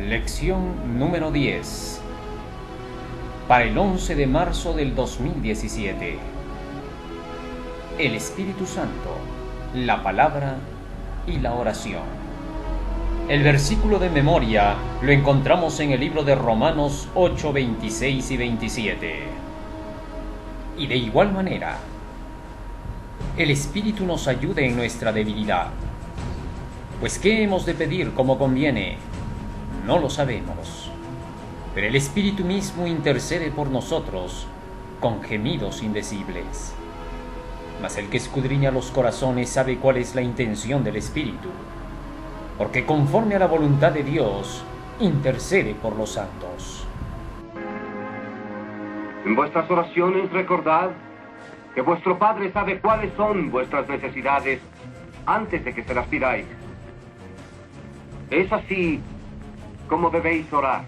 Lección número 10 para el 11 de marzo del 2017. El Espíritu Santo, la palabra y la oración. El versículo de memoria lo encontramos en el libro de Romanos 8, 26 y 27. Y de igual manera, el Espíritu nos ayuda en nuestra debilidad. Pues ¿qué hemos de pedir como conviene? No lo sabemos, pero el Espíritu mismo intercede por nosotros con gemidos indecibles. Mas el que escudriña los corazones sabe cuál es la intención del Espíritu, porque conforme a la voluntad de Dios, intercede por los santos. En vuestras oraciones recordad que vuestro Padre sabe cuáles son vuestras necesidades antes de que se las pidáis. Es así como debéis orar.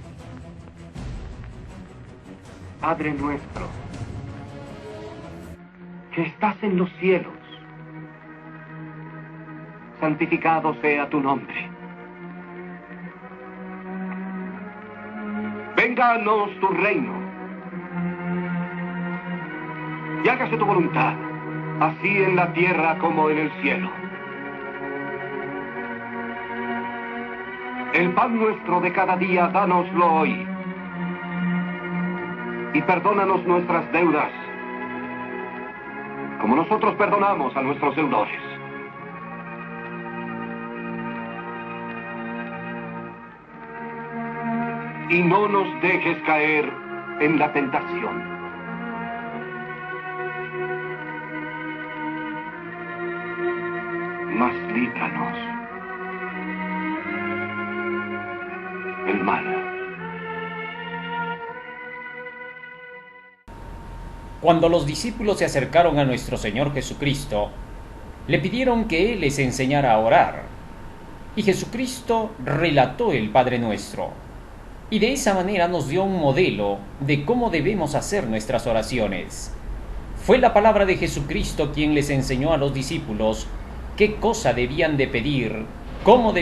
Padre nuestro, que estás en los cielos, santificado sea tu nombre. Venga a nos tu reino, y hágase tu voluntad, así en la tierra como en el cielo. El pan nuestro de cada día, dánoslo hoy. Y perdónanos nuestras deudas, como nosotros perdonamos a nuestros deudores. Y no nos dejes caer en la tentación, mas líbranos del mal. Cuando los discípulos se acercaron a nuestro Señor Jesucristo, le pidieron que Él les enseñara a orar, y Jesucristo relató el Padre Nuestro, y de esa manera nos dio un modelo de cómo debemos hacer nuestras oraciones. Fue la palabra de Jesucristo quien les enseñó a los discípulos qué cosa debían de pedir, cómo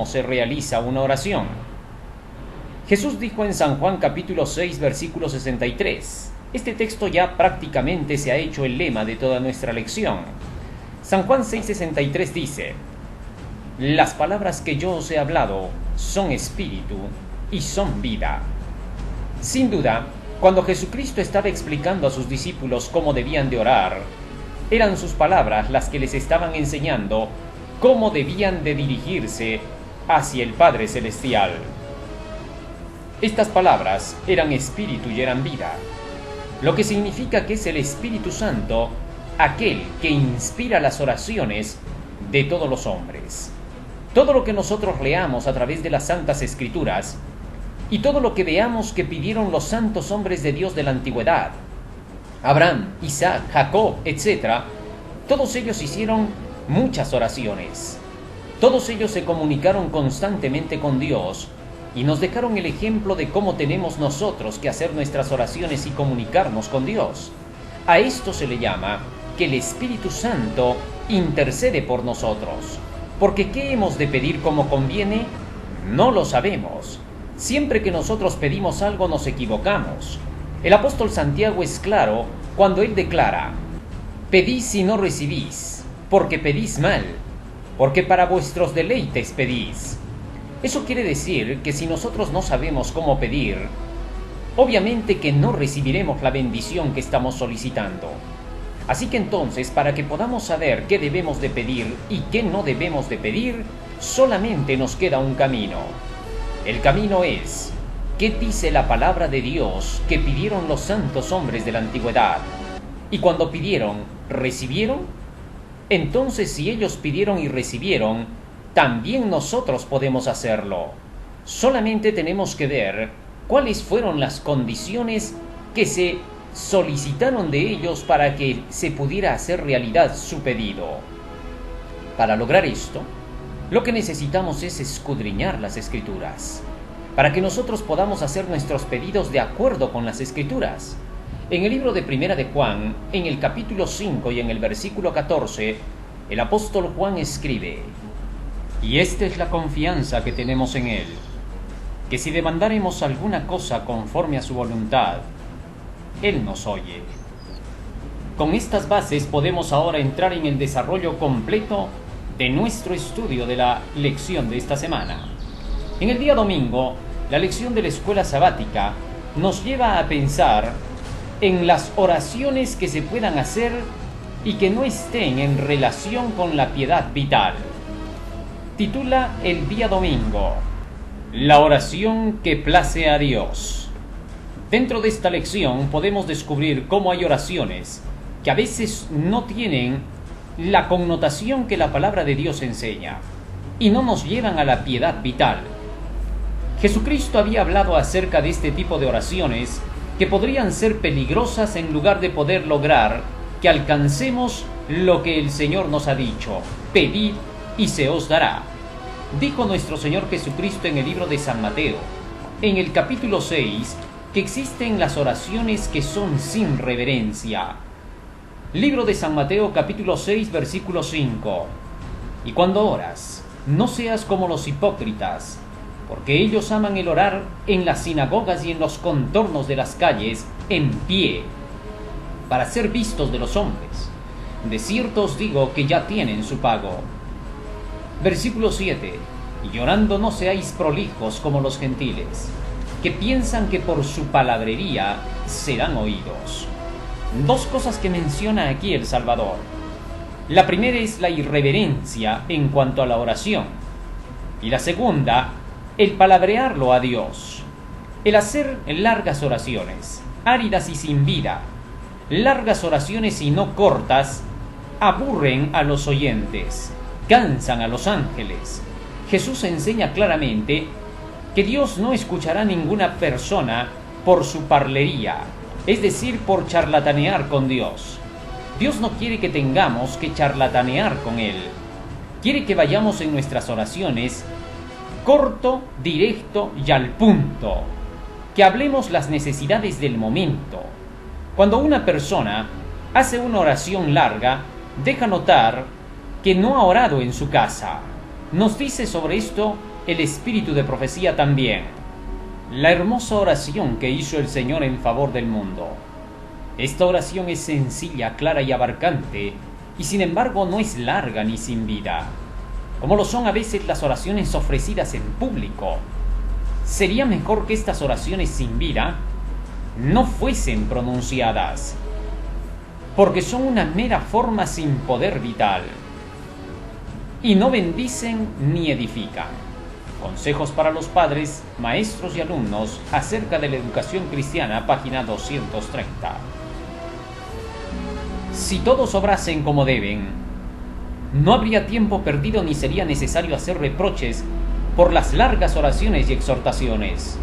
se realiza una oración. Jesús dijo en San Juan capítulo 6 versículo 63. Este texto ya prácticamente se ha hecho el lema de toda nuestra lección. San Juan 6:63 dice: las palabras que yo os he hablado son espíritu y son vida. Sin duda, cuando Jesucristo estaba explicando a sus discípulos cómo debían de orar, eran sus palabras las que les estaban enseñando cómo debían de dirigirse hacia el Padre Celestial. Estas palabras eran espíritu y eran vida, lo que significa que es el Espíritu Santo aquel que inspira las oraciones de todos los hombres. Todo lo que nosotros leamos a través de las Santas Escrituras y todo lo que veamos que pidieron los santos hombres de Dios de la antigüedad, Abraham, Isaac, Jacob, etc., todos ellos hicieron muchas oraciones. Todos ellos se comunicaron constantemente con Dios y nos dejaron el ejemplo de cómo tenemos nosotros que hacer nuestras oraciones y comunicarnos con Dios. A esto se le llama que el Espíritu Santo intercede por nosotros. Porque ¿qué hemos de pedir como conviene? No lo sabemos. Siempre que nosotros pedimos algo nos equivocamos. El apóstol Santiago es claro cuando él declara: pedís y no recibís, porque pedís mal, porque para vuestros deleites pedís. Eso quiere decir que si nosotros no sabemos cómo pedir, obviamente que no recibiremos la bendición que estamos solicitando. Así que entonces, para que podamos saber qué debemos de pedir y qué no debemos de pedir, solamente nos queda un camino. El camino es: ¿qué dice la palabra de Dios que pidieron los santos hombres de la antigüedad? Y cuando pidieron, ¿recibieron? Entonces, si ellos pidieron y recibieron, también nosotros podemos hacerlo. Solamente tenemos que ver cuáles fueron las condiciones que se solicitaron de ellos para que se pudiera hacer realidad su pedido. Para lograr esto, lo que necesitamos es escudriñar las Escrituras, para que nosotros podamos hacer nuestros pedidos de acuerdo con las Escrituras. En el libro de Primera de Juan, en el capítulo 5 y en el versículo 14, el apóstol Juan escribe: Y esta es la confianza que tenemos en Él, que si demandáremos alguna cosa conforme a su voluntad, Él nos oye. Con estas bases podemos ahora entrar en el desarrollo completo de nuestro estudio de la lección de esta semana. En el día domingo, la lección de la escuela sabática nos lleva a pensar en las oraciones que se puedan hacer y que no estén en relación con la piedad vital. Titula el día domingo, La oración que place a Dios. Dentro de esta lección podemos descubrir cómo hay oraciones que a veces no tienen la connotación que la palabra de Dios enseña y no nos llevan a la piedad vital. Jesucristo había hablado acerca de este tipo de oraciones que podrían ser peligrosas en lugar de poder lograr que alcancemos lo que el Señor nos ha dicho: pedid y se os dará. Dijo nuestro Señor Jesucristo en el libro de San Mateo, en el capítulo 6, que existen las oraciones que son sin reverencia. Libro de San Mateo, capítulo 6, versículo 5. Y cuando oras, no seas como los hipócritas, porque ellos aman el orar en las sinagogas y en los contornos de las calles, en pie, para ser vistos de los hombres. De cierto os digo que ya tienen su pago. Versículo 7. Y llorando no seáis prolijos como los gentiles, que piensan que por su palabrería serán oídos. Dos cosas que menciona aquí el Salvador. La primera es la irreverencia en cuanto a la oración. Y la segunda, el palabrearlo a Dios. El hacer largas oraciones, áridas y sin vida. Largas oraciones y no cortas, aburren a los oyentes, cansan a los ángeles. Jesús enseña claramente que Dios no escuchará a ninguna persona por su parlería, es decir, por charlatanear con Dios. Dios no quiere que tengamos que charlatanear con Él. Quiere que vayamos en nuestras oraciones corto, directo y al punto. Que hablemos las necesidades del momento. Cuando una persona hace una oración larga, deja notar que no ha orado en su casa. Nos dice sobre esto el espíritu de profecía también. La hermosa oración que hizo el Señor en favor del mundo. Esta oración es sencilla, clara y abarcante, y sin embargo no es larga ni sin vida, como lo son a veces las oraciones ofrecidas en público. Sería mejor que estas oraciones sin vida no fuesen pronunciadas, porque son una mera forma sin poder vital, y no bendicen ni edifican. Consejos para los padres, maestros y alumnos acerca de la educación cristiana, página 230. Si todos obrasen como deben, no habría tiempo perdido ni sería necesario hacer reproches por las largas oraciones y exhortaciones.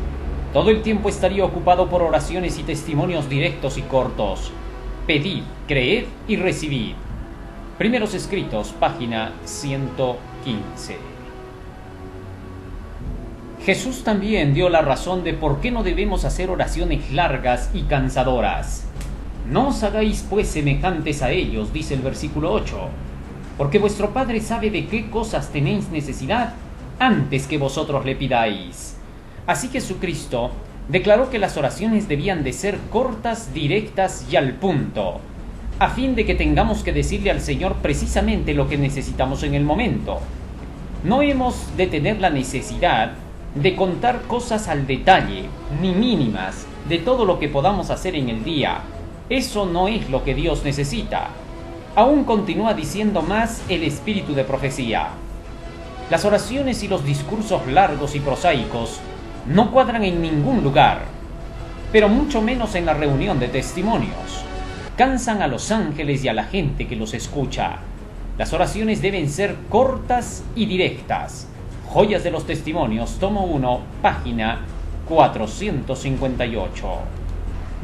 Todo el tiempo estaría ocupado por oraciones y testimonios directos y cortos. Pedid, creed y recibid. Primeros Escritos, página 115. Jesús también dio la razón de por qué no debemos hacer oraciones largas y cansadoras. No os hagáis pues semejantes a ellos, dice el versículo 8, porque vuestro Padre sabe de qué cosas tenéis necesidad antes que vosotros le pidáis. Así Jesucristo declaró que las oraciones debían de ser cortas, directas y al punto, a fin de que tengamos que decirle al Señor precisamente lo que necesitamos en el momento. No hemos de tener la necesidad de contar cosas al detalle, ni mínimas, de todo lo que podamos hacer en el día. Eso no es lo que Dios necesita. Aún continúa diciendo más el espíritu de profecía. Las oraciones y los discursos largos y prosaicos no cuadran en ningún lugar, pero mucho menos en la reunión de testimonios. Cansan a los ángeles y a la gente que los escucha. Las oraciones deben ser cortas y directas. Joyas de los Testimonios, tomo 1, página 458.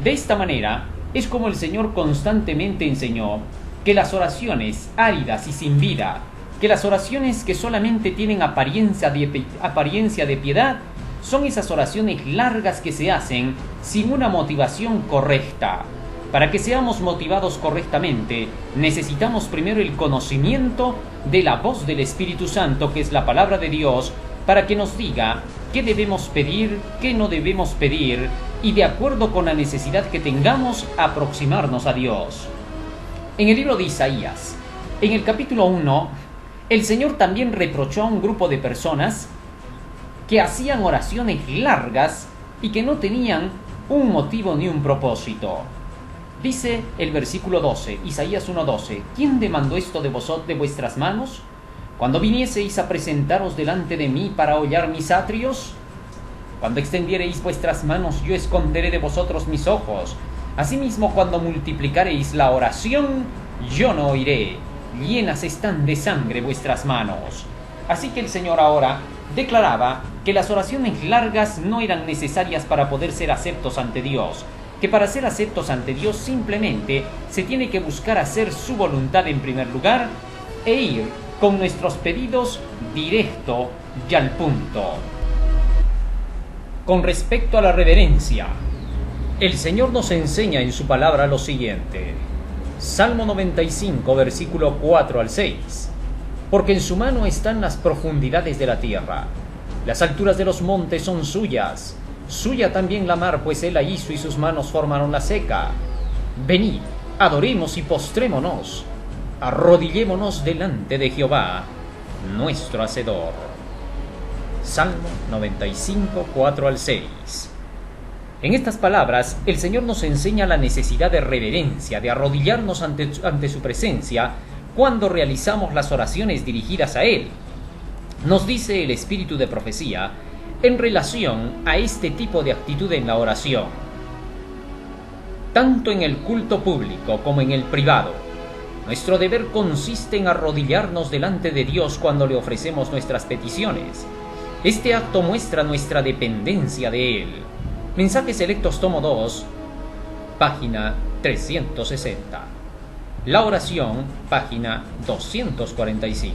De esta manera, es como el Señor constantemente enseñó que las oraciones áridas y sin vida, que las oraciones que solamente tienen apariencia de piedad, son esas oraciones largas que se hacen sin una motivación correcta. Para que seamos motivados correctamente, necesitamos primero el conocimiento de la voz del Espíritu Santo, que es la palabra de Dios, para que nos diga qué debemos pedir, qué no debemos pedir, y de acuerdo con la necesidad que tengamos, aproximarnos a Dios. En el libro de Isaías, en el capítulo 1, el Señor también reprochó a un grupo de personas que hacían oraciones largas y que no tenían un motivo ni un propósito. Dice el versículo 12, Isaías 1:12, ¿quién demandó esto de vuestras manos? Cuando vinieseis a presentaros delante de mí para hollar mis atrios, cuando extendiereis vuestras manos, yo esconderé de vosotros mis ojos. Asimismo, cuando multiplicareis la oración, yo no oiré. Llenas están de sangre vuestras manos. Así que el Señor ahora declaraba que las oraciones largas no eran necesarias para poder ser aceptos ante Dios, que para ser aceptos ante Dios simplemente se tiene que buscar hacer su voluntad en primer lugar e ir con nuestros pedidos directo y al punto. Con respecto a la reverencia, el Señor nos enseña en su palabra lo siguiente. Salmo 95, versículo 4 al 6. Porque en su mano están las profundidades de la tierra. Las alturas de los montes son suyas. Suya también la mar, pues él la hizo y sus manos formaron la seca. Venid, adoremos y postrémonos. Arrodillémonos delante de Jehová, nuestro Hacedor. Salmo 95, 4 al 6. En estas palabras, el Señor nos enseña la necesidad de reverencia, de arrodillarnos ante su presencia cuando realizamos las oraciones dirigidas a Él. Nos dice el Espíritu de Profecía en relación a este tipo de actitud en la oración. Tanto en el culto público como en el privado, nuestro deber consiste en arrodillarnos delante de Dios cuando le ofrecemos nuestras peticiones. Este acto muestra nuestra dependencia de Él. Mensajes Selectos, tomo 2, página 360. La oración, página 245.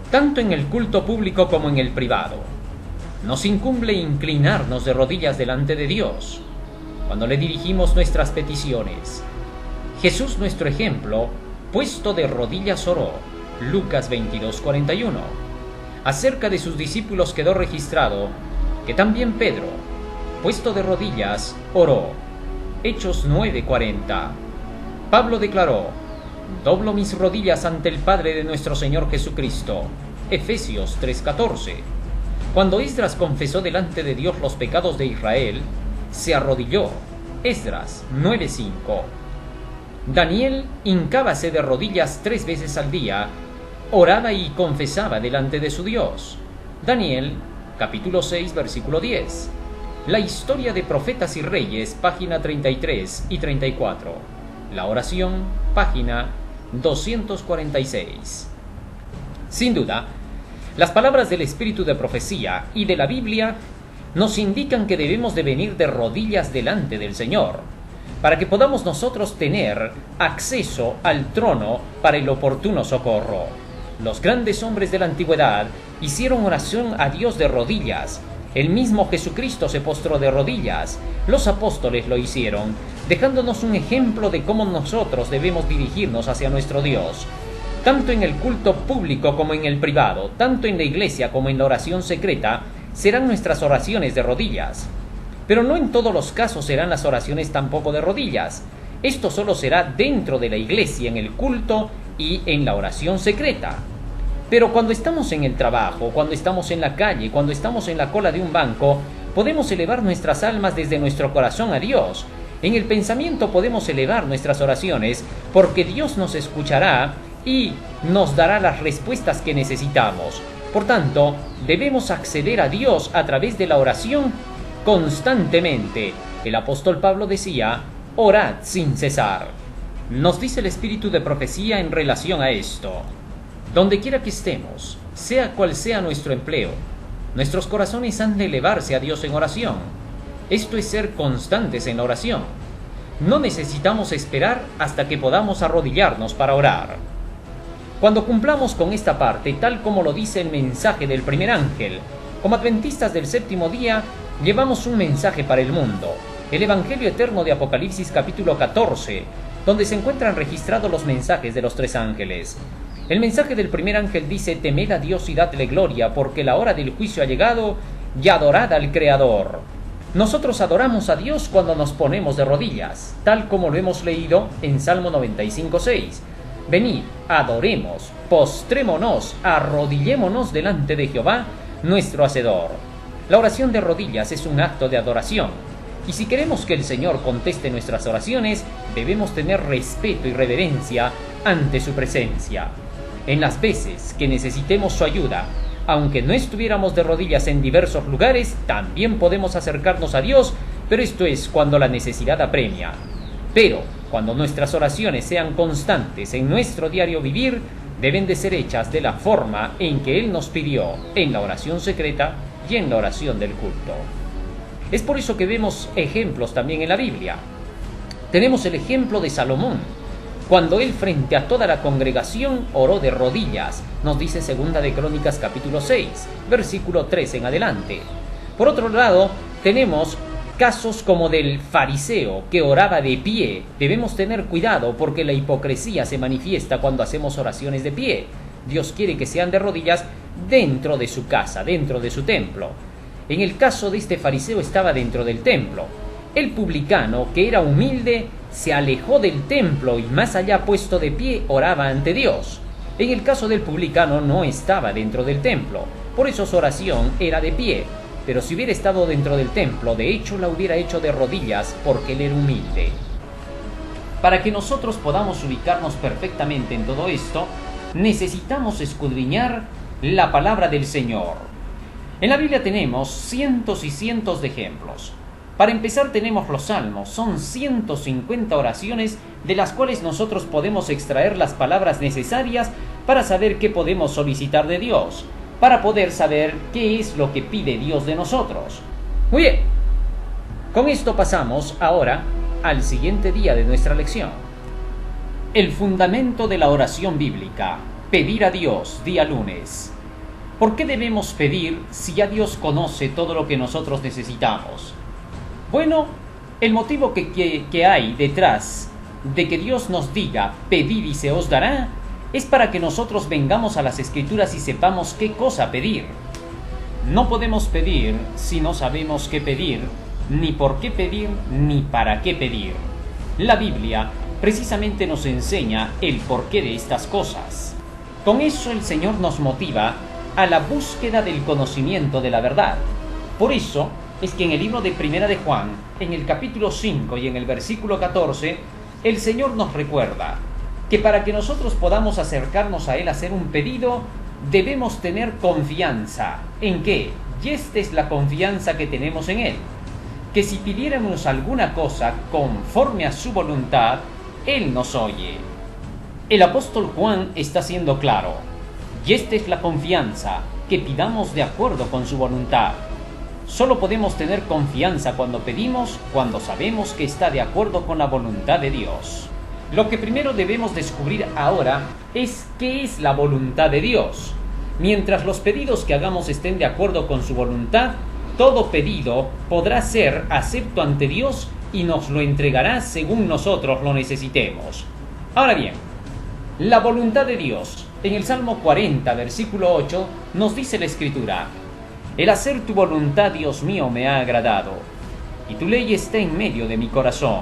Tanto en el culto público como en el privado, nos incumbe inclinarnos de rodillas delante de Dios cuando le dirigimos nuestras peticiones. Jesús, nuestro ejemplo, puesto de rodillas oró, Lucas 22:41. Acerca de sus discípulos quedó registrado que también Pedro, puesto de rodillas, oró, Hechos 9:40. Pablo declaró, doblo mis rodillas ante el Padre de nuestro Señor Jesucristo, Efesios 3:14. Cuando Esdras confesó delante de Dios los pecados de Israel, se arrodilló, Esdras 9:5. Daniel hincábase de rodillas 3 veces al día, oraba y confesaba delante de su Dios. Daniel, capítulo 6, versículo 10. La historia de profetas y reyes, página 33 y 34. La oración, página 246. Sin duda, las palabras del Espíritu de Profecía y de la Biblia nos indican que debemos de venir de rodillas delante del Señor, para que podamos nosotros tener acceso al trono para el oportuno socorro. Los grandes hombres de la antigüedad hicieron oración a Dios de rodillas. El mismo Jesucristo se postró de rodillas. Los apóstoles lo hicieron, dejándonos un ejemplo de cómo nosotros debemos dirigirnos hacia nuestro Dios. Tanto en el culto público como en el privado, tanto en la iglesia como en la oración secreta, serán nuestras oraciones de rodillas. Pero no en todos los casos serán las oraciones tampoco de rodillas. Esto solo será dentro de la iglesia, en el culto y en la oración secreta. Pero cuando estamos en el trabajo, cuando estamos en la calle, cuando estamos en la cola de un banco, podemos elevar nuestras almas desde nuestro corazón a Dios. En el pensamiento podemos elevar nuestras oraciones, porque Dios nos escuchará y nos dará las respuestas que necesitamos. Por tanto, debemos acceder a Dios a través de la oración constantemente. El apóstol Pablo decía, orad sin cesar. Nos dice el Espíritu de Profecía en relación a esto. Donde quiera que estemos, sea cual sea nuestro empleo, nuestros corazones han de elevarse a Dios en oración. Esto es ser constantes en la oración. No necesitamos esperar hasta que podamos arrodillarnos para orar. Cuando cumplamos con esta parte, tal como lo dice el mensaje del primer ángel, como adventistas del séptimo día, llevamos un mensaje para el mundo. el Evangelio eterno de Apocalipsis capítulo 14, donde se encuentran registrados los mensajes de los 3 ángeles. El mensaje del primer ángel dice: temed a Dios y dadle gloria, porque la hora del juicio ha llegado, y adorad al Creador. Nosotros adoramos a Dios cuando nos ponemos de rodillas, tal como lo hemos leído en Salmo 95:6. Venid, adoremos, postrémonos, arrodillémonos delante de Jehová, nuestro Hacedor. La oración de rodillas es un acto de adoración, y si queremos que el Señor conteste nuestras oraciones, debemos tener respeto y reverencia ante su presencia. En las veces que necesitemos su ayuda, aunque no estuviéramos de rodillas en diversos lugares, también podemos acercarnos a Dios, pero esto es cuando la necesidad apremia. Pero cuando nuestras oraciones sean constantes en nuestro diario vivir, deben de ser hechas de la forma en que Él nos pidió, en la oración secreta y en la oración del culto. Es por eso que vemos ejemplos también en la Biblia. Tenemos el ejemplo de Salomón, cuando él frente a toda la congregación oró de rodillas, nos dice Segunda de Crónicas capítulo 6, versículo 3 en adelante. Por otro lado, tenemos casos como del fariseo que oraba de pie. Debemos tener cuidado porque la hipocresía se manifiesta cuando hacemos oraciones de pie. Dios quiere que sean de rodillas dentro de su casa, dentro de su templo. En el caso de este fariseo estaba dentro del templo. El publicano, que era humilde, se alejó del templo y más allá puesto de pie oraba ante Dios. En el caso del publicano no estaba dentro del templo, por eso su oración era de pie. Pero si hubiera estado dentro del templo, de hecho la hubiera hecho de rodillas porque él era humilde. Para que nosotros podamos ubicarnos perfectamente en todo esto, necesitamos escudriñar la palabra del Señor. En la Biblia tenemos cientos y cientos de ejemplos. Para empezar tenemos los salmos, son 150 oraciones de las cuales nosotros podemos extraer las palabras necesarias para saber qué podemos solicitar de Dios, para poder saber qué es lo que pide Dios de nosotros. Muy bien, con esto pasamos ahora al siguiente día de nuestra lección. El fundamento de la oración bíblica, pedir a Dios, día lunes. ¿Por qué debemos pedir si ya Dios conoce todo lo que nosotros necesitamos? Bueno, el motivo que hay detrás de que Dios nos diga, pedid y se os dará, es para que nosotros vengamos a las Escrituras y sepamos qué cosa pedir. No podemos pedir si no sabemos qué pedir, ni por qué pedir, ni para qué pedir. La Biblia precisamente nos enseña el porqué de estas cosas. Con eso el Señor nos motiva a la búsqueda del conocimiento de la verdad. Por eso es que en el libro de Primera de Juan, en el capítulo 5 y en el versículo 14, el Señor nos recuerda que para que nosotros podamos acercarnos a Él a hacer un pedido, debemos tener confianza. ¿En qué? Y esta es la confianza que tenemos en Él, que si pidiéramos alguna cosa conforme a su voluntad, Él nos oye. El apóstol Juan está siendo claro, y esta es la confianza, que pidamos de acuerdo con su voluntad. Solo podemos tener confianza cuando pedimos, cuando sabemos que está de acuerdo con la voluntad de Dios. Lo que primero debemos descubrir ahora es qué es la voluntad de Dios. Mientras los pedidos que hagamos estén de acuerdo con su voluntad, todo pedido podrá ser acepto ante Dios y nos lo entregará según nosotros lo necesitemos. Ahora bien, la voluntad de Dios. En el Salmo 40, versículo 8, nos dice la Escritura: el hacer tu voluntad, Dios mío, me ha agradado, y tu ley está en medio de mi corazón.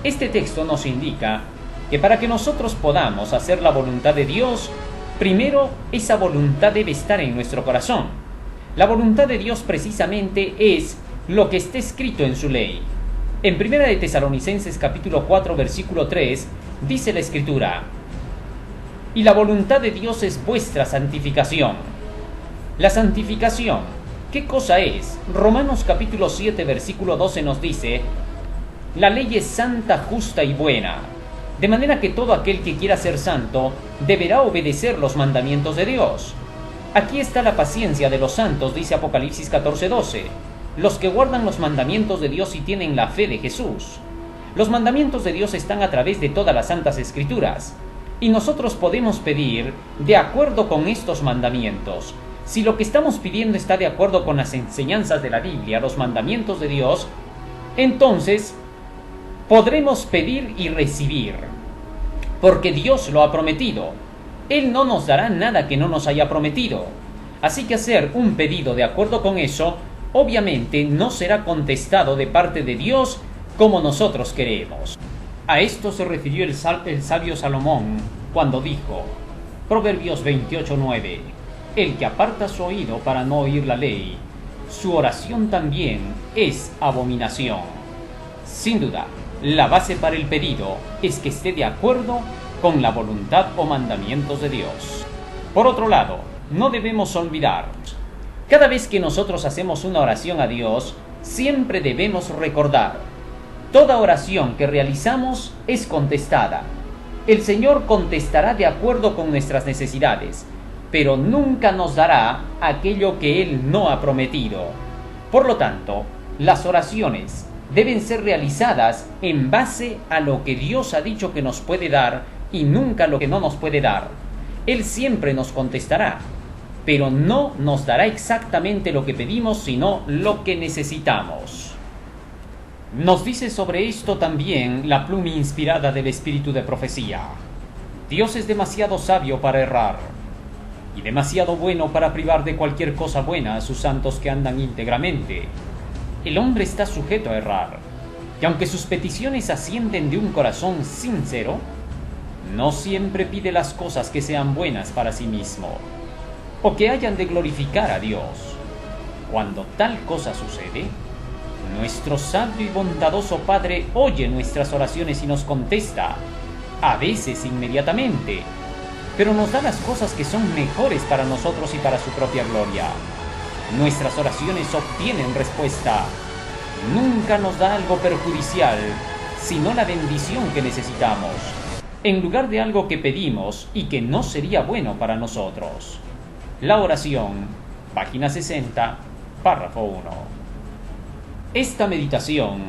Este texto nos indica que para que nosotros podamos hacer la voluntad de Dios, primero esa voluntad debe estar en nuestro corazón. La voluntad de Dios precisamente es lo que está escrito en su ley. En Primera de Tesalonicenses capítulo 4, versículo 3, dice la Escritura: y la voluntad de Dios es vuestra santificación. La santificación, ¿qué cosa es? Romanos capítulo 7, versículo 12 nos dice: la ley es santa, justa y buena, de manera que todo aquel que quiera ser santo deberá obedecer los mandamientos de Dios. Aquí está la paciencia de los santos, dice Apocalipsis 14, 12, los que guardan los mandamientos de Dios y tienen la fe de Jesús. Los mandamientos de Dios están a través de todas las santas escrituras, y nosotros podemos pedir de acuerdo con estos mandamientos. Si lo que estamos pidiendo está de acuerdo con las enseñanzas de la Biblia, los mandamientos de Dios, entonces podremos pedir y recibir, porque Dios lo ha prometido. Él no nos dará nada que no nos haya prometido. Así que hacer un pedido de acuerdo con eso, obviamente no será contestado de parte de Dios como nosotros queremos. A esto se refirió el sabio Salomón cuando dijo, Proverbios 28:9, el que aparta su oído para no oír la ley, su oración también es abominación. Sin duda, la base para el pedido es que esté de acuerdo con la voluntad o mandamientos de Dios. Por otro lado, no debemos olvidar, cada vez que nosotros hacemos una oración a Dios, siempre debemos recordar, toda oración que realizamos es contestada. El Señor contestará de acuerdo con nuestras necesidades, pero nunca nos dará aquello que Él no ha prometido. Por lo tanto, las oraciones deben ser realizadas en base a lo que Dios ha dicho que nos puede dar y nunca lo que no nos puede dar. Él siempre nos contestará, pero no nos dará exactamente lo que pedimos, sino lo que necesitamos. Nos dice sobre esto también la pluma inspirada del espíritu de profecía. Dios es demasiado sabio para errar, y demasiado bueno para privar de cualquier cosa buena a sus santos que andan íntegramente. El hombre está sujeto a errar, y aunque sus peticiones ascienden de un corazón sincero, no siempre pide las cosas que sean buenas para sí mismo, o que hayan de glorificar a Dios. Cuando tal cosa sucede, nuestro sabio y bondadoso Padre oye nuestras oraciones y nos contesta, a veces inmediatamente, pero nos da las cosas que son mejores para nosotros y para su propia gloria. Nuestras oraciones obtienen respuesta. Nunca nos da algo perjudicial, sino la bendición que necesitamos, en lugar de algo que pedimos y que no sería bueno para nosotros. La oración, página 60, párrafo 1. Esta meditación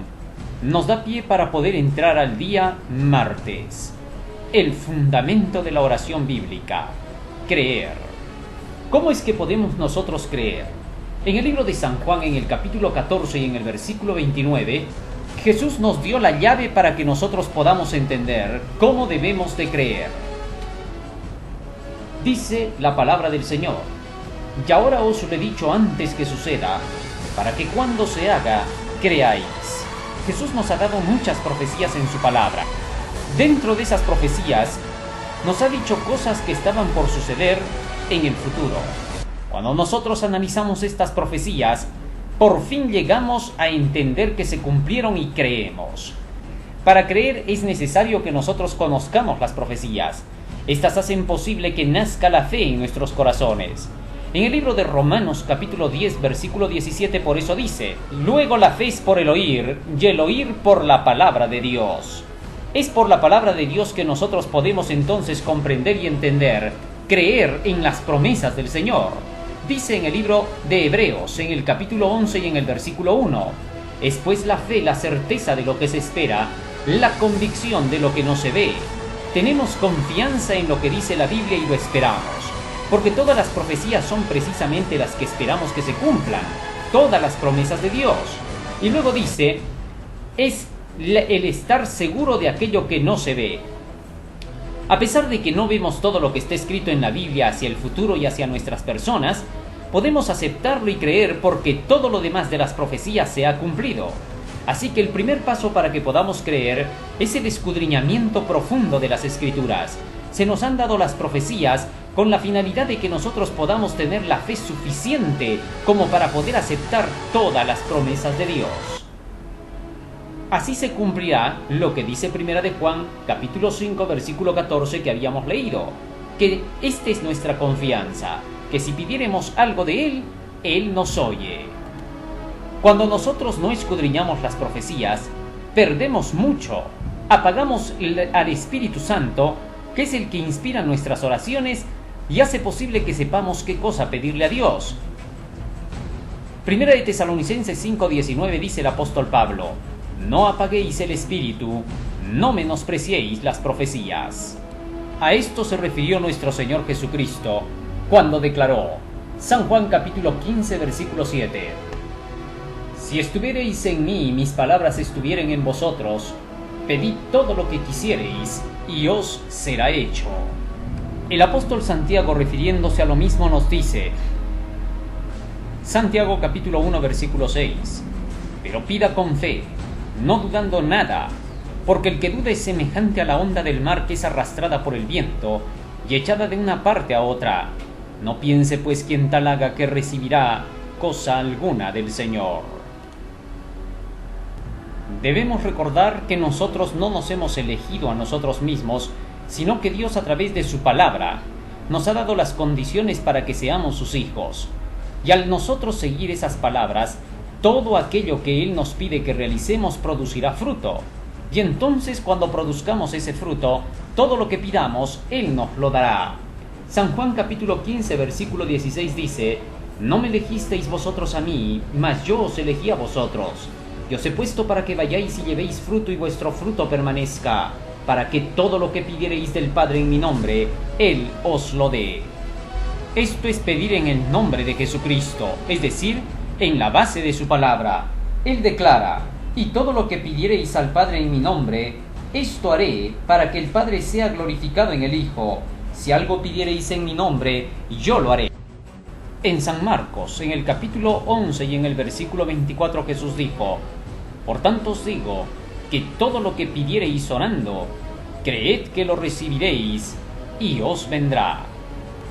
nos da pie para poder entrar al día martes. El fundamento de la oración bíblica, creer. ¿Cómo es que podemos nosotros creer? En el libro de San Juan, en el capítulo 14 y en el versículo 29, Jesús nos dio la llave para que nosotros podamos entender cómo debemos de creer. Dice la palabra del Señor, y ahora os lo he dicho antes que suceda, para que cuando se haga, creáis. Jesús nos ha dado muchas profecías en su palabra. Dentro de esas profecías, nos ha dicho cosas que estaban por suceder en el futuro. Cuando nosotros analizamos estas profecías, por fin llegamos a entender que se cumplieron y creemos. Para creer es necesario que nosotros conozcamos las profecías. Estas hacen posible que nazca la fe en nuestros corazones. En el libro de Romanos capítulo 10 versículo 17 por eso dice, luego la fe es por el oír y el oír por la palabra de Dios. Es por la palabra de Dios que nosotros podemos entonces comprender y entender, creer en las promesas del Señor. Dice en el libro de Hebreos, en el capítulo 11 y en el versículo 1, es pues la fe la certeza de lo que se espera, la convicción de lo que no se ve. Tenemos confianza en lo que dice la Biblia y lo esperamos, porque todas las profecías son precisamente las que esperamos que se cumplan, todas las promesas de Dios. Y luego dice, es el estar seguro de aquello que no se ve. A pesar de que no vemos todo lo que está escrito en la Biblia hacia el futuro y hacia nuestras personas, podemos aceptarlo y creer porque todo lo demás de las profecías se ha cumplido. Así que el primer paso para que podamos creer es el escudriñamiento profundo de las Escrituras. Se nos han dado las profecías con la finalidad de que nosotros podamos tener la fe suficiente como para poder aceptar todas las promesas de Dios. Así se cumplirá lo que dice Primera de Juan, capítulo 5, versículo 14 que habíamos leído, que esta es nuestra confianza, que si pidiéremos algo de Él, Él nos oye. Cuando nosotros no escudriñamos las profecías, perdemos mucho, apagamos al Espíritu Santo, que es el que inspira nuestras oraciones y hace posible que sepamos qué cosa pedirle a Dios. Primera de Tesalonicenses 5:19 dice el apóstol Pablo, no apaguéis el espíritu, no menospreciéis las profecías. A esto se refirió nuestro Señor Si estuviereis en mí y mis palabras estuvieren en vosotros, pedid todo lo que quisiereis y os será hecho. El apóstol Santiago, refiriéndose a lo mismo, nos dice, Santiago capítulo 1 versículo 6, pero pida con fe, no dudando nada, porque el que duda es semejante a la onda del mar que es arrastrada por el viento y echada de una parte a otra. No piense pues quien tal haga que recibirá cosa alguna del Señor. Debemos recordar que nosotros no nos hemos elegido a nosotros mismos, sino que Dios, a través de su palabra, nos ha dado las condiciones para que seamos sus hijos. Y al nosotros seguir esas palabras, todo aquello que Él nos pide que realicemos producirá fruto. Y entonces, cuando produzcamos ese fruto, todo lo que pidamos, Él nos lo dará. San Juan capítulo 15 versículo 16 dice, no me elegisteis vosotros a mí, mas yo os elegí a vosotros. Y os he puesto para que vayáis y llevéis fruto y vuestro fruto permanezca, para que todo lo que pidiereis del Padre en mi nombre, Él os lo dé. Esto es pedir en el nombre de Jesucristo, es decir, en la base de su palabra. Él declara, y todo lo que pidiereis al Padre en mi nombre, esto haré para que el Padre sea glorificado en el Hijo. Si algo pidiereis en mi nombre, yo lo haré. En San Marcos, en el capítulo 11 y en el versículo 24, Jesús dijo, por tanto os digo, que todo lo que pidiereis orando, creed que lo recibiréis, y os vendrá.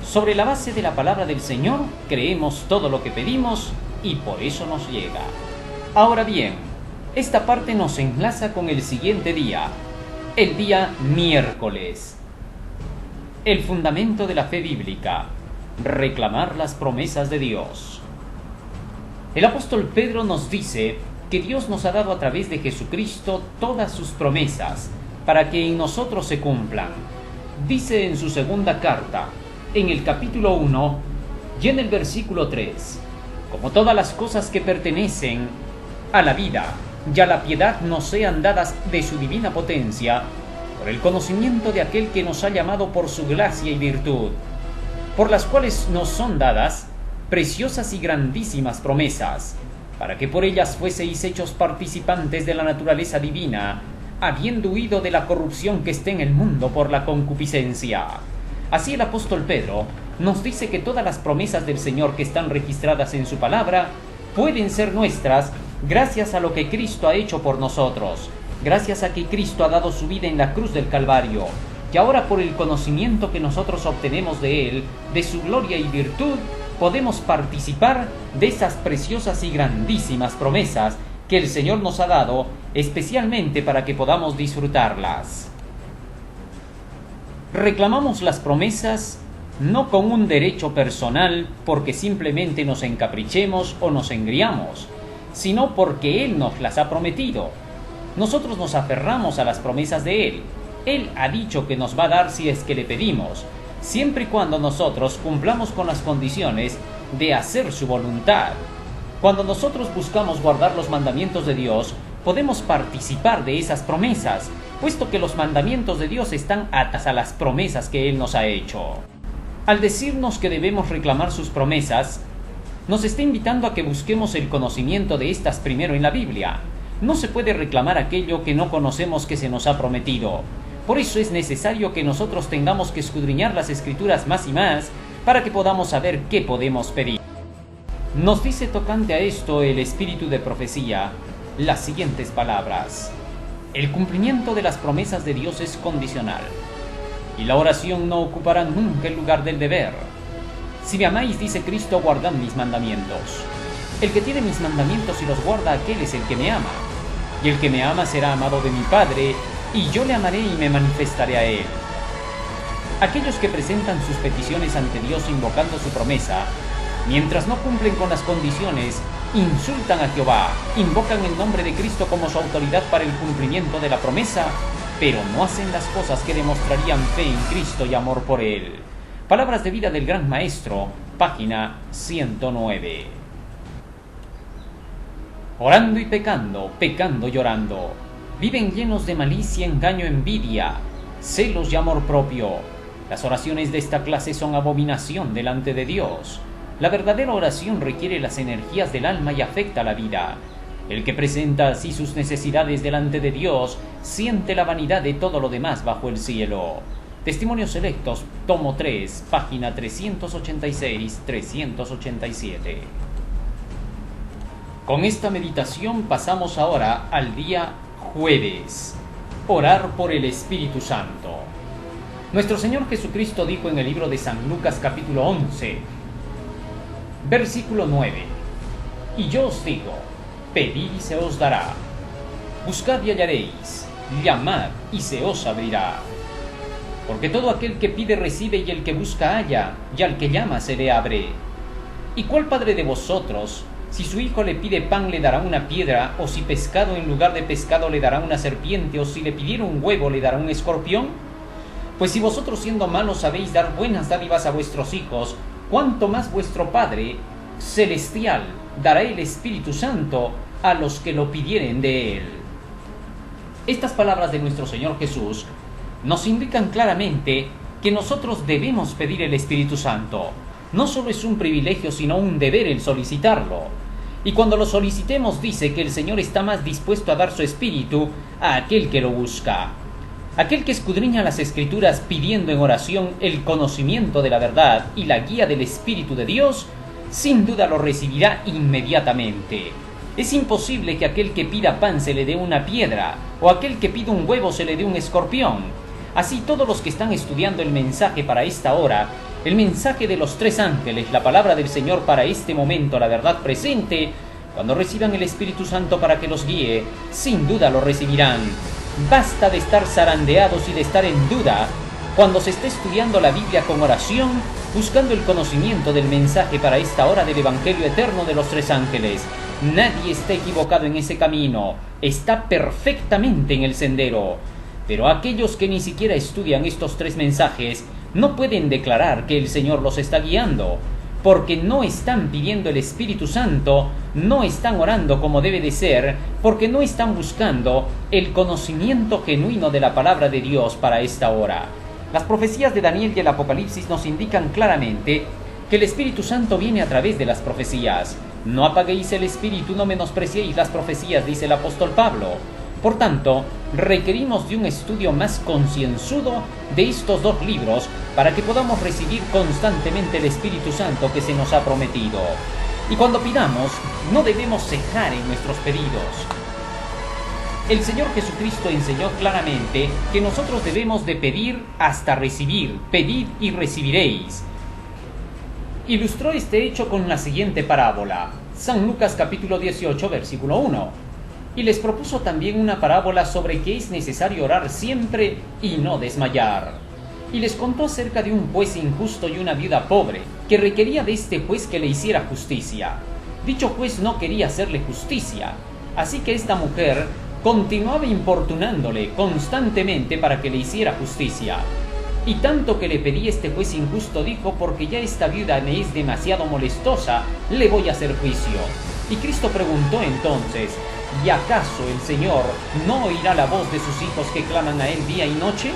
Sobre la base de la palabra del Señor, creemos todo lo que pedimos, y por eso nos llega. Ahora bien, esta parte nos enlaza con el siguiente día, el día miércoles. El fundamento de la fe bíblica, reclamar las promesas de Dios. El apóstol Pedro nos dice que Dios nos ha dado a través de Jesucristo todas sus promesas para que en nosotros se cumplan. Dice en su segunda carta, en el capítulo 1 y en el versículo 3, como todas las cosas que pertenecen a la vida y a la piedad nos sean dadas de su divina potencia, por el conocimiento de aquel que nos ha llamado por su gracia y virtud, por las cuales nos son dadas preciosas y grandísimas promesas, para que por ellas fueseis hechos participantes de la naturaleza divina, habiendo huido de la corrupción que está en el mundo por la concupiscencia. Así el apóstol Pedro nos dice que todas las promesas del Señor que están registradas en su palabra pueden ser nuestras gracias a lo que Cristo ha hecho por nosotros, gracias a que Cristo ha dado su vida en la cruz del Calvario, y ahora por el conocimiento que nosotros obtenemos de Él, de su gloria y virtud, podemos participar de esas preciosas y grandísimas promesas que el Señor nos ha dado, especialmente para que podamos disfrutarlas. Reclamamos las promesas no con un derecho personal porque simplemente nos encaprichemos o nos engriamos, sino porque Él nos las ha prometido. Nosotros nos aferramos a las promesas de Él. Él ha dicho que nos va a dar si es que le pedimos, siempre y cuando nosotros cumplamos con las condiciones de hacer su voluntad. Cuando nosotros buscamos guardar los mandamientos de Dios, podemos participar de esas promesas, puesto que los mandamientos de Dios están atados a las promesas que Él nos ha hecho. Al decirnos que debemos reclamar sus promesas, nos está invitando a que busquemos el conocimiento de estas primero en la Biblia. No se puede reclamar aquello que no conocemos que se nos ha prometido. Por eso es necesario que nosotros tengamos que escudriñar las Escrituras más y más para que podamos saber qué podemos pedir. Nos dice tocante a esto el espíritu de profecía las siguientes palabras: el cumplimiento de las promesas de Dios es condicional, y la oración no ocupará nunca el lugar del deber. Si me amáis, dice Cristo, guardad mis mandamientos. El que tiene mis mandamientos y los guarda, aquel es el que me ama. Y el que me ama será amado de mi Padre, y yo le amaré y me manifestaré a él. Aquellos que presentan sus peticiones ante Dios invocando su promesa, mientras no cumplen con las condiciones, insultan a Jehová, invocan el nombre de Cristo como su autoridad para el cumplimiento de la promesa, pero no hacen las cosas que demostrarían fe en Cristo y amor por Él. Palabras de vida del Gran Maestro, página 109. Orando y pecando, pecando y orando, viven llenos de malicia, engaño, envidia, celos y amor propio. Las oraciones de esta clase son abominación delante de Dios. La verdadera oración requiere las energías del alma y afecta la vida. El que presenta así sus necesidades delante de Dios siente la vanidad de todo lo demás bajo el cielo. Testimonios Selectos, tomo 3, página 386-387. Con esta meditación pasamos ahora al día jueves. Orar por el Espíritu Santo. Nuestro Señor Jesucristo dijo en el libro de San Lucas capítulo 11, versículo 9: Y yo os digo, pedid y se os dará, buscad y hallaréis, llamad y se os abrirá. Porque todo aquel que pide recibe, y el que busca halla, y al que llama se le abre. ¿Y cuál padre de vosotros, si su hijo le pide pan, le dará una piedra, o si pescado en lugar de pescado le dará una serpiente, o si le pidiera un huevo le dará un escorpión? Pues si vosotros siendo malos sabéis dar buenas dádivas a vuestros hijos, cuánto más vuestro Padre Celestial dará el Espíritu Santo a los que lo pidieren de Él. Estas palabras de nuestro Señor Jesús nos indican claramente que nosotros debemos pedir el Espíritu Santo. No solo es un privilegio, sino un deber el solicitarlo. Y cuando lo solicitemos, dice que el Señor está más dispuesto a dar su Espíritu a aquel que lo busca. Aquel que escudriña las Escrituras pidiendo en oración el conocimiento de la verdad y la guía del Espíritu de Dios, sin duda lo recibirá inmediatamente. Es imposible que aquel que pida pan se le dé una piedra, o aquel que pida un huevo se le dé un escorpión. Así todos los que están estudiando el mensaje para esta hora, el mensaje de los tres ángeles, la palabra del Señor para este momento, la verdad presente, cuando reciban el Espíritu Santo para que los guíe, sin duda lo recibirán. Basta de estar zarandeados y de estar en duda cuando se esté estudiando la Biblia con oración, buscando el conocimiento del mensaje para esta hora del Evangelio eterno de los tres ángeles. Nadie está equivocado en ese camino, está perfectamente en el sendero. Pero aquellos que ni siquiera estudian estos tres mensajes no pueden declarar que el Señor los está guiando, porque no están pidiendo el Espíritu Santo, no están orando como debe de ser, porque no están buscando el conocimiento genuino de la palabra de Dios para esta hora. Las profecías de Daniel y el Apocalipsis nos indican claramente que el Espíritu Santo viene a través de las profecías. No apaguéis el Espíritu, no menospreciéis las profecías, dice el apóstol Pablo. Por tanto, requerimos de un estudio más concienzudo de estos dos libros para que podamos recibir constantemente el Espíritu Santo que se nos ha prometido. Y cuando pidamos, no debemos cejar en nuestros pedidos. El Señor Jesucristo enseñó claramente que nosotros debemos de pedir hasta recibir. Pedid y recibiréis. Ilustró este hecho con la siguiente parábola. San Lucas capítulo 18, versículo 1. Y les propuso también una parábola sobre que es necesario orar siempre y no desmayar. Y les contó acerca de un juez injusto y una viuda pobre, que requería de este juez que le hiciera justicia. Dicho juez no quería hacerle justicia, así que esta mujer continuaba importunándole constantemente para que le hiciera justicia. Y tanto que le pedí este juez injusto, dijo: porque ya esta viuda me es demasiado molestosa, le voy a hacer juicio. Y Cristo preguntó entonces: ¿y acaso el Señor no oirá la voz de sus hijos que claman a Él día y noche?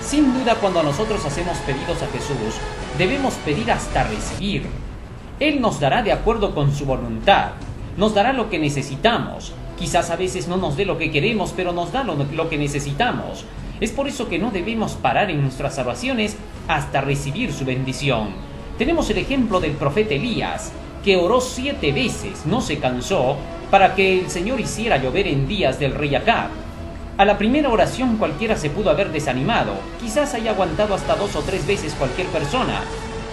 Sin duda, cuando nosotros hacemos pedidos a Jesús, debemos pedir hasta recibir. Él nos dará de acuerdo con su voluntad, nos dará lo que necesitamos. Quizás a veces no nos dé lo que queremos, pero nos da lo que necesitamos. Es por eso que no debemos parar en nuestras oraciones hasta recibir su bendición. Tenemos el ejemplo del profeta Elías, que oró 7 veces, no se cansó, para que el Señor hiciera llover en días del rey Acab. A la primera oración cualquiera se pudo haber desanimado, quizás haya aguantado hasta 2 o 3 veces cualquier persona,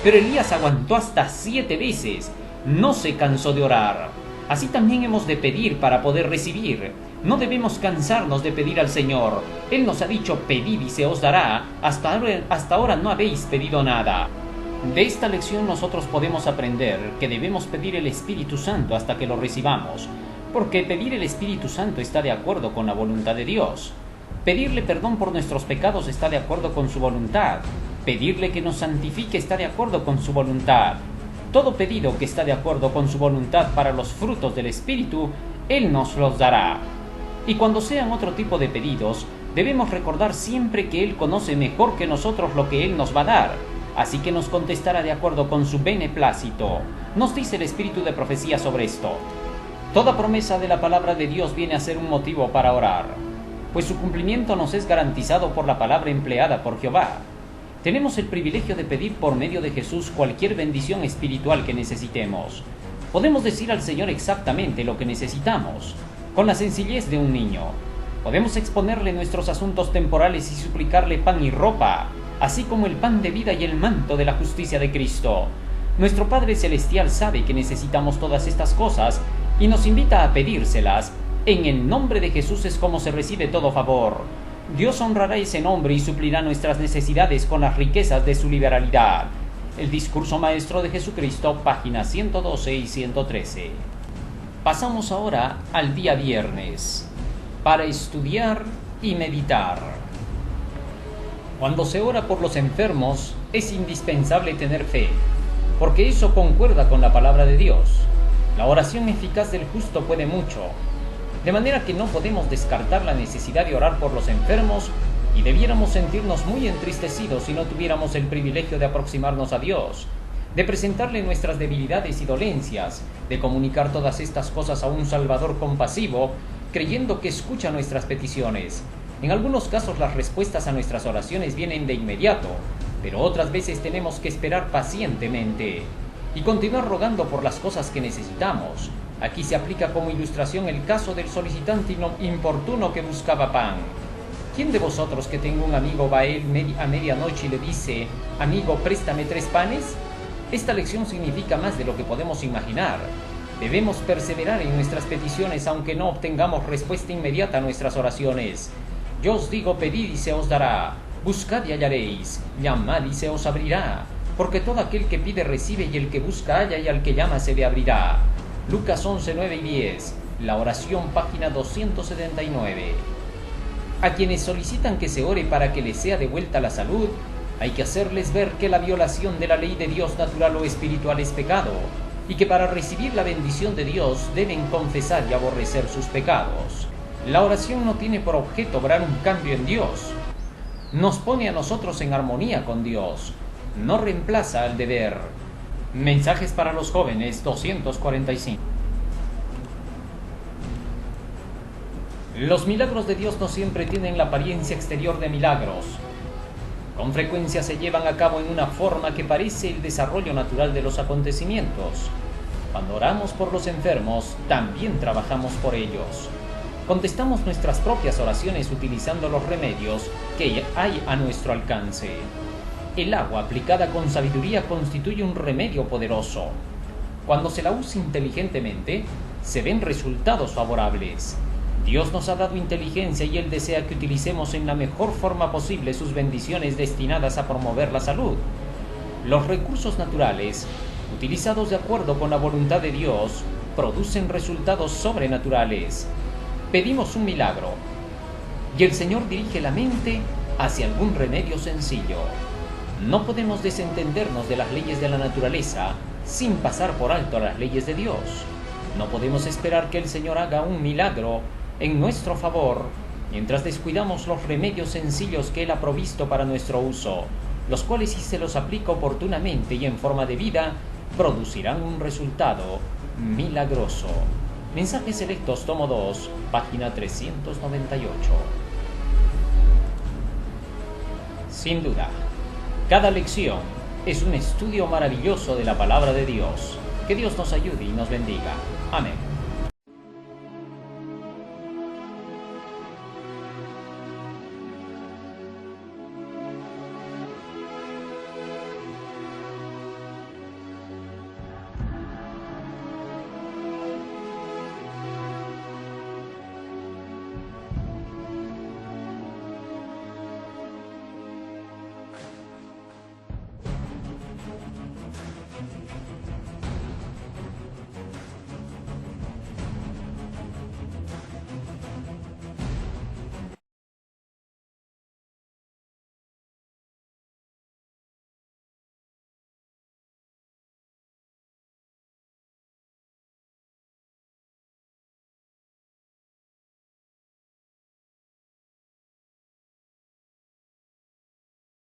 pero Elías aguantó hasta 7 veces, no se cansó de orar. Así también hemos de pedir para poder recibir. No debemos cansarnos de pedir al Señor. Él nos ha dicho: pedid y se os dará. Hasta ahora no habéis pedido nada. De esta lección nosotros podemos aprender que debemos pedir el Espíritu Santo hasta que lo recibamos, porque pedir el Espíritu Santo está de acuerdo con la voluntad de Dios. Pedirle perdón por nuestros pecados está de acuerdo con su voluntad. Pedirle que nos santifique está de acuerdo con su voluntad. Todo pedido que está de acuerdo con su voluntad para los frutos del Espíritu, Él nos los dará. Y cuando sean otro tipo de pedidos, debemos recordar siempre que Él conoce mejor que nosotros lo que Él nos va a dar, así que nos contestará de acuerdo con su beneplácito. Nos dice el Espíritu de profecía sobre esto. Toda promesa de la palabra de Dios viene a ser un motivo para orar, pues su cumplimiento nos es garantizado por la palabra empleada por Jehová. Tenemos el privilegio de pedir por medio de Jesús cualquier bendición espiritual que necesitemos. Podemos decir al Señor exactamente lo que necesitamos, con la sencillez de un niño. Podemos exponerle nuestros asuntos temporales y suplicarle pan y ropa, así como el pan de vida y el manto de la justicia de Cristo. Nuestro Padre Celestial sabe que necesitamos todas estas cosas y nos invita a pedírselas. En el nombre de Jesús es como se recibe todo favor. Dios honrará ese nombre y suplirá nuestras necesidades con las riquezas de su liberalidad. El discurso maestro de Jesucristo, páginas 112 y 113. Pasamos ahora al día viernes, para estudiar y meditar. Cuando se ora por los enfermos, es indispensable tener fe, porque eso concuerda con la palabra de Dios. La oración eficaz del justo puede mucho, de manera que no podemos descartar la necesidad de orar por los enfermos y debiéramos sentirnos muy entristecidos si no tuviéramos el privilegio de aproximarnos a Dios, de presentarle nuestras debilidades y dolencias, de comunicar todas estas cosas a un Salvador compasivo, creyendo que escucha nuestras peticiones. En algunos casos las respuestas a nuestras oraciones vienen de inmediato, pero otras veces tenemos que esperar pacientemente y continuar rogando por las cosas que necesitamos. Aquí se aplica como ilustración el caso del solicitante importuno que buscaba pan. ¿Quién de vosotros que tenga un amigo va a él a medianoche y le dice: amigo, préstame 3 panes? Esta lección significa más de lo que podemos imaginar. Debemos perseverar en nuestras peticiones aunque no obtengamos respuesta inmediata a nuestras oraciones. Yo os digo, pedid y se os dará, buscad y hallaréis, llamad y se os abrirá, porque todo aquel que pide recibe y el que busca halla y al que llama se le abrirá. Lucas 11, 9 y 10, la oración, página 279. A quienes solicitan que se ore para que les sea devuelta la salud, hay que hacerles ver que la violación de la ley de Dios natural o espiritual es pecado, y que para recibir la bendición de Dios deben confesar y aborrecer sus pecados. La oración no tiene por objeto obrar un cambio en Dios. Nos pone a nosotros en armonía con Dios, no reemplaza al deber. Mensajes para los jóvenes 245. Los milagros de Dios no siempre tienen la apariencia exterior de milagros. Con frecuencia se llevan a cabo en una forma que parece el desarrollo natural de los acontecimientos. Cuando oramos por los enfermos, también trabajamos por ellos. Contestamos nuestras propias oraciones utilizando los remedios que hay a nuestro alcance. El agua aplicada con sabiduría constituye un remedio poderoso. Cuando se la usa inteligentemente, se ven resultados favorables. Dios nos ha dado inteligencia y Él desea que utilicemos en la mejor forma posible sus bendiciones destinadas a promover la salud. Los recursos naturales, utilizados de acuerdo con la voluntad de Dios, producen resultados sobrenaturales. Pedimos un milagro, y el Señor dirige la mente hacia algún remedio sencillo. No podemos desentendernos de las leyes de la naturaleza sin pasar por alto las leyes de Dios. No podemos esperar que el Señor haga un milagro en nuestro favor mientras descuidamos los remedios sencillos que Él ha provisto para nuestro uso, los cuales, si se los aplica oportunamente y en forma de vida, producirán un resultado milagroso. Mensajes selectos, tomo 2, página 398. Sin duda, cada lección es un estudio maravilloso de la palabra de Dios. Que Dios nos ayude y nos bendiga. Amén.